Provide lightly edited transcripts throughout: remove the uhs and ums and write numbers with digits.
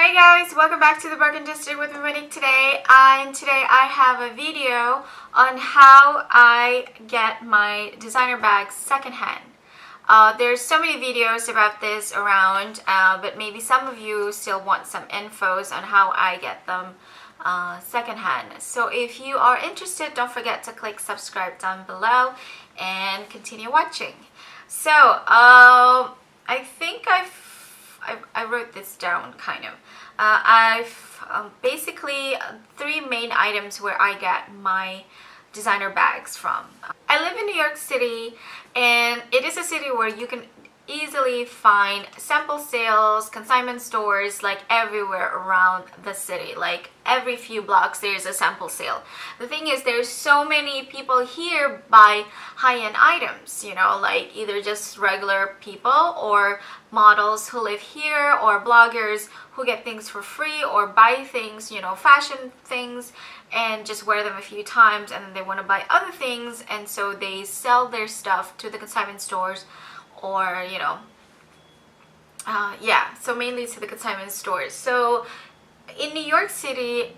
Hey guys, welcome back to the Birkin District with Monique today. And today I have a video on how I get my designer bags secondhand. There's so many videos about this around, but maybe some of you still want some infos on how I get them secondhand. So if you are interested, don't forget to click subscribe down below and continue watching. So I think I wrote this down kind of. I've basically three main items where I get my designer bags from. I live in New York City, and it is a city where you can easily find sample sales, consignment stores like everywhere around the city. Like every few blocks there's a sample sale. The thing is, there's so many people here buy high-end items, you know, like either just regular people or models who live here or bloggers who get things for free or buy things, you know, fashion things, and just wear them a few times, and then they want to buy other things, and so they sell their stuff to the consignment stores, or you know, yeah, so mainly to the consignment stores. So in New York City,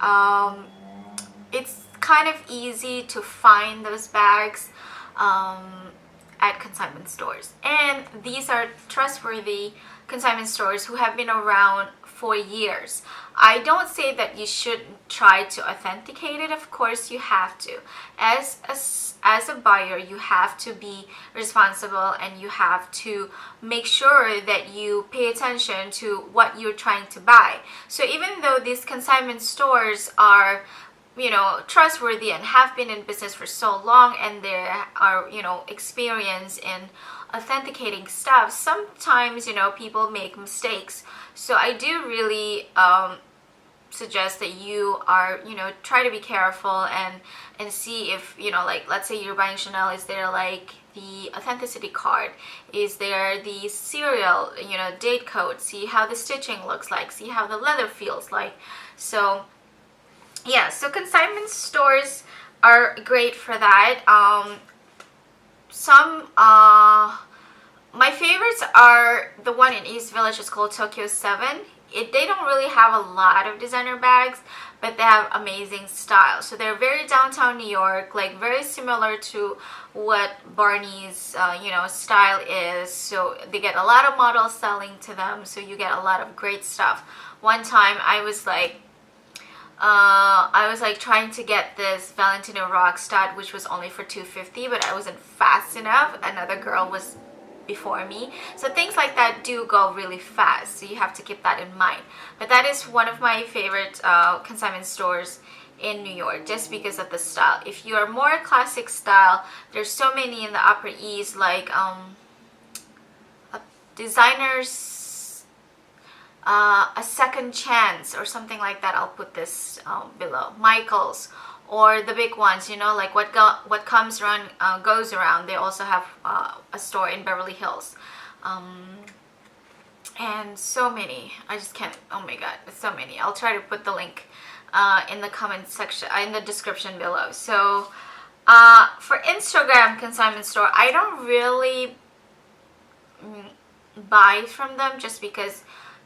it's kind of easy to find those bags at consignment stores, and these are trustworthy consignment stores who have been around for years. I don't say that you should try to authenticate it. Of course you have to. As a buyer, you have to be responsible, and you have to make sure that you pay attention to what you're trying to buy. So even though these consignment stores are, you know, trustworthy and have been in business for so long, and they are, you know, experienced in authenticating stuff, sometimes, you know, people make mistakes. So I do really suggest that you are, you know, try to be careful and see if, you know, like let's say you're buying Chanel, is there like the authenticity card, is there the serial, you know, date code, see how the stitching looks like, see how the leather feels like. So yeah, so consignment stores are great for that. My favorites are the one in East Village. It's called Tokyo 7. They don't really have a lot of designer bags, but they have amazing style. So they're very downtown New York, like very similar to what Barney's you know, style is. So they get a lot of models selling to them, so you get a lot of great stuff. One time I was like trying to get this Valentino rock stud, which was only for $250, but I wasn't fast enough. Another girl was before me. So things like that do go really fast, so you have to keep that in mind. But that is one of my favorite consignment stores in New York, just because of the style. If you are more classic style, there's so many in the Upper East, like designers, a second chance or something like that. I'll put this below. Michael's, or the big ones, you know, like what comes around goes around. They also have a store in Beverly Hills, and so many. I just can't, oh my god, so many. I'll try to put the link in the comment section, in the description below. So for Instagram consignment store, I don't really buy from them, just because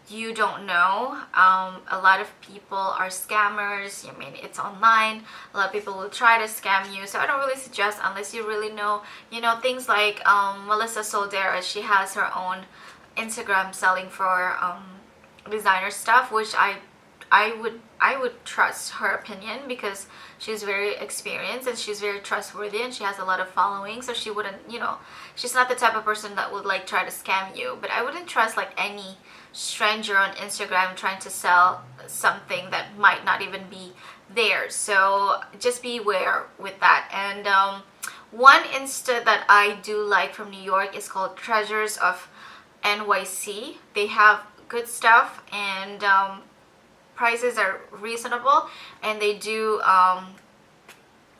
you don't know. A lot of people are scammers. I mean, it's online. A lot of people will try to scam you, so I don't really suggest unless you really know, you know, things like Melissa Soldera. She has her own Instagram selling for designer stuff, which I would trust her opinion, because she's very experienced and she's very trustworthy and she has a lot of following. So she wouldn't, you know, she's not the type of person that would like try to scam you. But I wouldn't trust like any stranger on Instagram trying to sell something that might not even be theirs. So just beware with that. And one Insta that I do like from New York is called Treasures of NYC. They have good stuff, and prices are reasonable, and they do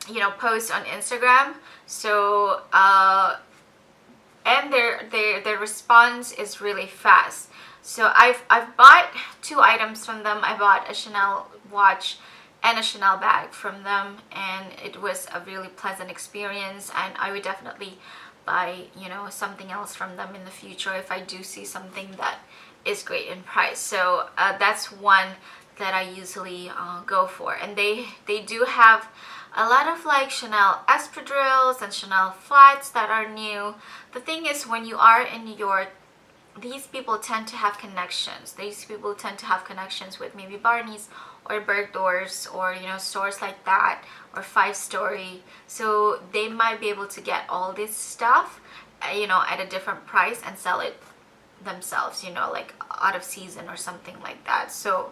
you know, post on Instagram. So and their response is really fast. So I've bought two items from them. I bought a Chanel watch and a Chanel bag from them, and it was a really pleasant experience, and I would definitely buy, you know, something else from them in the future if I do see something that is great in price. So that's one that I usually go for. And they do have a lot of like Chanel espadrilles and Chanel flats that are new. The thing is, when you are in New York, these people tend to have connections. These people tend to have connections with maybe Barney's or Bergdorf's or, you know, stores like that, or 5 Story. So they might be able to get all this stuff, you know, at a different price and sell it themselves, you know, like out of season or something like that. So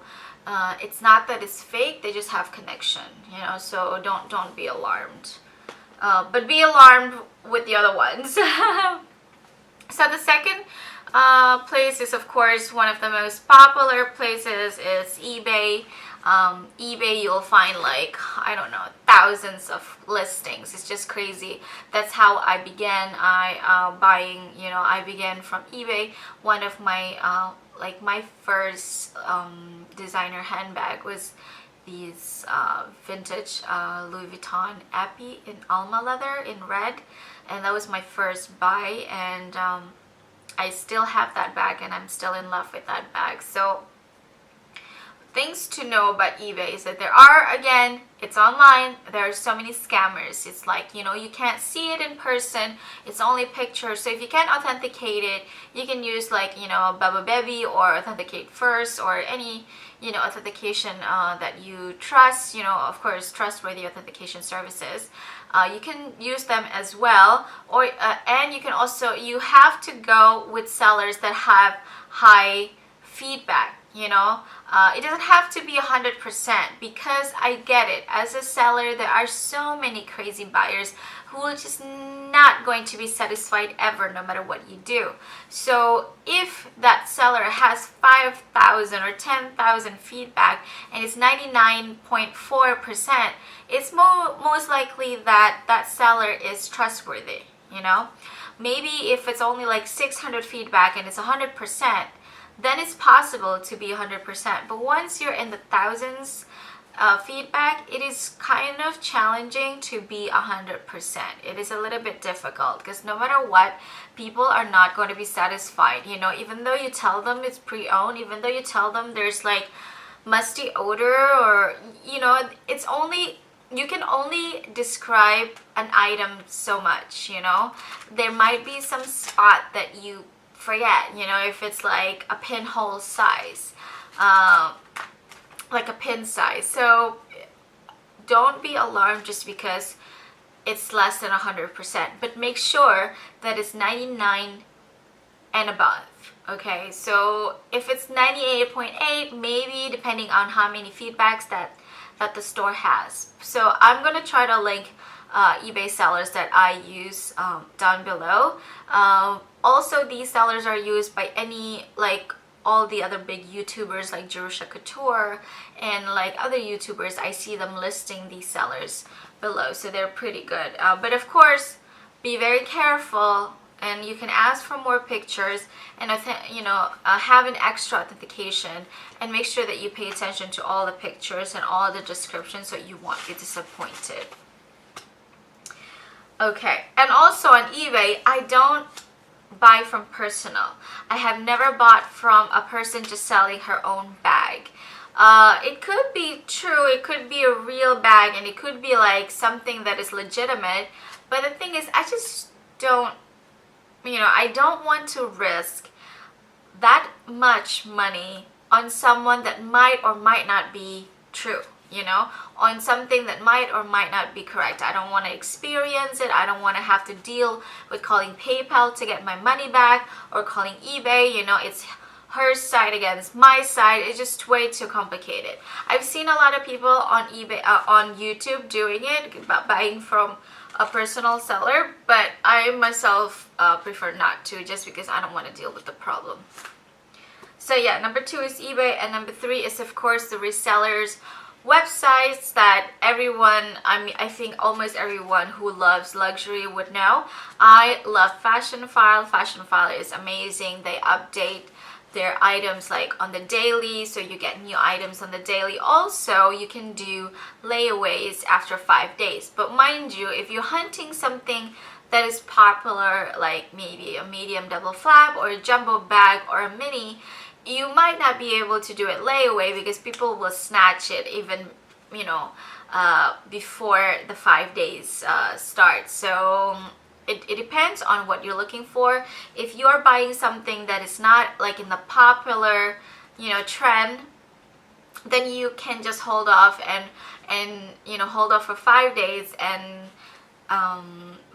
it's not that it's fake, they just have connection, you know, so don't be alarmed. But be alarmed with the other ones. So the second place is, of course, one of the most popular places is eBay. eBay, you'll find like, I don't know, thousands of listings. It's just crazy. That's how I began buying, you know, I began from eBay. One of my like my first designer handbag was these vintage Louis Vuitton Epi in Alma leather in red, and that was my first buy, and I still have that bag and I'm still in love with that bag. So things to know about eBay is that there are, again, it's online, there are so many scammers. It's like, you know, you can't see it in person, it's only pictures. So if you can't authenticate it, you can use like, you know, Baba Baby or Authenticate First or any, you know, authentication that you trust, you know, of course, trustworthy authentication services. You can use them as well, or and you can also, you have to go with sellers that have high feedback. You know, it doesn't have to be 100%, because I get it. As a seller, there are so many crazy buyers who are just not going to be satisfied ever, no matter what you do. So if that seller has 5,000 or 10,000 feedback and it's 99.4%, it's most likely that that seller is trustworthy, you know. Maybe if it's only like 600 feedback and it's 100%, then it's possible to be 100%. But once you're in the thousands feedback, it is kind of challenging to be 100%. It is a little bit difficult, because no matter what, people are not going to be satisfied. You know, even though you tell them it's pre-owned, even though you tell them there's like musty odor, or, you know, it's only, you can only describe an item so much, you know. There might be some spot that you forget, you know, if it's like a pinhole size, like a pin size. So don't be alarmed just because it's less than 100%, but make sure that it's 99 and above. Okay, so if it's 98.8, maybe, depending on how many feedbacks that the store has. So I'm gonna try to link eBay sellers that I use down below. Also, these sellers are used by any, like, all the other big YouTubers like Jerusha Couture and like other YouTubers. I see them listing these sellers below, so they're pretty good. But of course, be very careful, and you can ask for more pictures, and you know, have an extra authentication, and make sure that you pay attention to all the pictures and all the descriptions so you won't get disappointed. Okay, and also on eBay, I don't buy from personal. I have never bought from a person just selling her own bag. It could be true, it could be a real bag, and it could be like something that is legitimate, but the thing is, I just don't, you know, I don't want to risk that much money on someone that might or might not be true, you know, on something that might or might not be correct. I don't want to experience it. I don't want to have to deal with calling PayPal to get my money back, or calling eBay, you know, it's her side against my side. It's just way too complicated. I've seen a lot of people on eBay, on YouTube doing it, buying from a personal seller, but I myself prefer not to, just because I don't want to deal with the problem. So yeah, number 2 is eBay, and number 3 is, of course, the resellers websites that everyone, I think almost everyone who loves luxury would know. I love Fashion File. Fashion File is amazing. They update their items like on the daily, so you get new items on the daily. Also, you can do layaways after 5 days. But mind you, if you're hunting something that is popular, like maybe a medium double flap or a jumbo bag or a mini, you might not be able to do it layaway because people will snatch it even, you know, before the 5 days start. So it depends on what you're looking for. If you're buying something that is not like in the popular, you know, trend, then you can just hold off and you know, hold off for 5 days and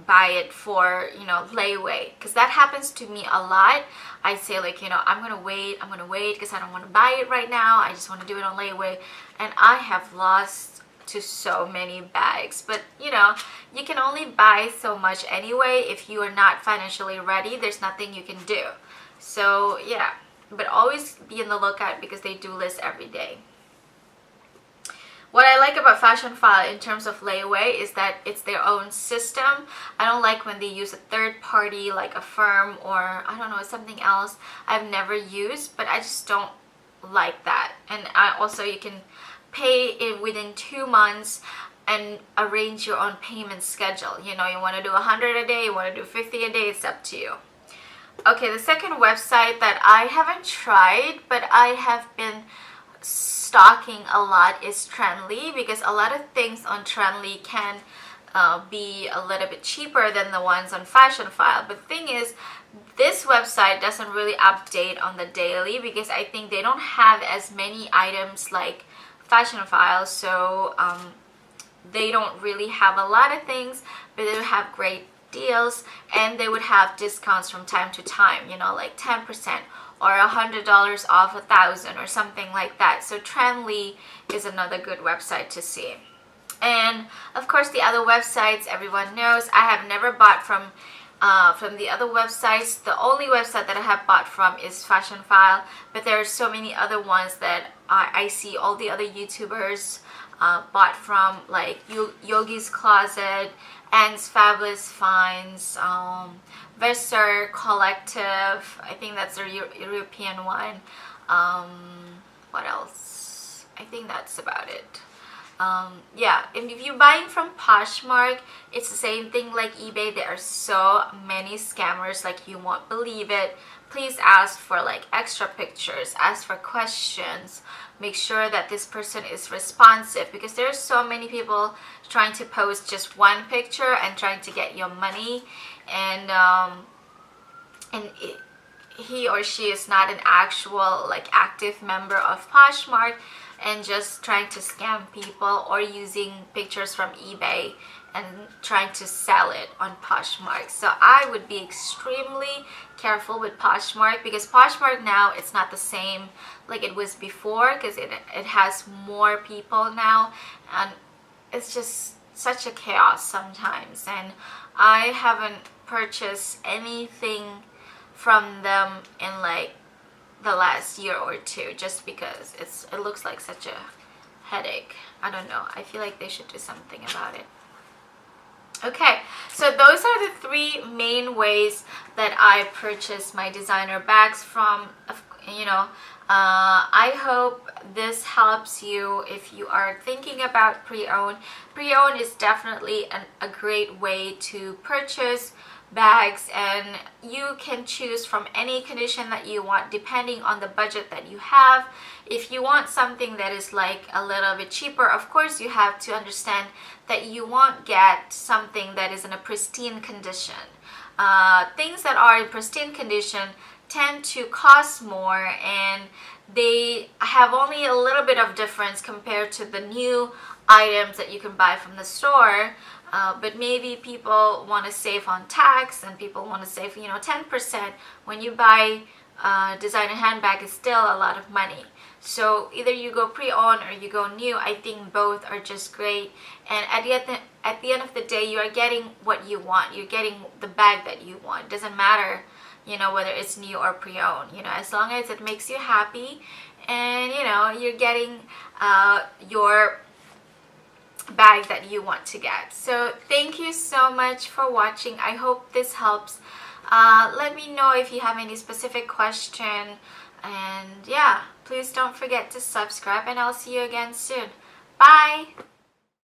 buy it for, you know, layaway, because that happens to me a lot. I say like, you know, I'm gonna wait because I don't want to buy it right now, I just want to do it on layaway, and I have lost to so many bags. But you know, you can only buy so much anyway. If you are not financially ready, there's nothing you can do. So yeah, but always be on the lookout because they do list every day. What I like about Fashionphile in terms of layaway is that it's their own system. I don't like when they use a third party like a firm or I don't know, something else I've never used, but I just don't like that. And also you can pay it within 2 months and arrange your own payment schedule. You know, you want to do 100 a day, you want to do 50 a day, it's up to you. Okay, the second website that I haven't tried but I have been stalking a lot is Trendly, because a lot of things on Trendly can be a little bit cheaper than the ones on Fashionphile. But the thing is, this website doesn't really update on the daily because I think they don't have as many items like Fashionphile, so they don't really have a lot of things, but they have great deals and they would have discounts from time to time, you know, like 10% or $100 off 1,000 or something like that. So Trendly is another good website to see. And of course the other websites everyone knows. I have never bought from the other websites. The only website that I have bought from is Fashionphile, but there are so many other ones that I see all the other YouTubers bought from, like Yogi's Closet, Anne's Fabulous Finds, Reseller Collective, I think that's a European one. What else? I think that's about it. Yeah, and if you're buying from Poshmark, it's the same thing like eBay. There are so many scammers, like you won't believe it. Please ask for like extra pictures, ask for questions, make sure that this person is responsive, because there's so many people trying to post just one picture and trying to get your money, and he or she is not an actual like active member of Poshmark and just trying to scam people or using pictures from eBay and trying to sell it on Poshmark. So I would be extremely careful with Poshmark, because Poshmark now, it's not the same like it was before, because it has more people now and it's just such a chaos sometimes. And I haven't purchased anything from them in like the last year or two, just because it looks like such a headache. I don't know, I feel like they should do something about it. Okay, so those are the 3 main ways that I purchase my designer bags from. You know, I hope this helps you if you are thinking about pre-owned. Pre-owned is definitely a great way to purchase bags, and you can choose from any condition that you want depending on the budget that you have. If you want something that is like a little bit cheaper, of course you have to understand that you won't get something that is in a pristine condition. Things that are in pristine condition tend to cost more, and they have only a little bit of difference compared to the new items that you can buy from the store. But maybe people want to save on tax, and people want to save, you know, 10%. When you buy a designer handbag, it's still a lot of money. So either you go pre-owned or you go new. I think both are just great, and at the end of the day, you are getting what you want. You're getting the bag that you want. It doesn't matter, you know, whether it's new or pre-owned, you know, as long as it makes you happy and, you know, you're getting your bag that you want to get. So thank you so much for watching. I hope this helps. Let me know if you have any specific question, and yeah, please don't forget to subscribe, and I'll see you again soon. Bye.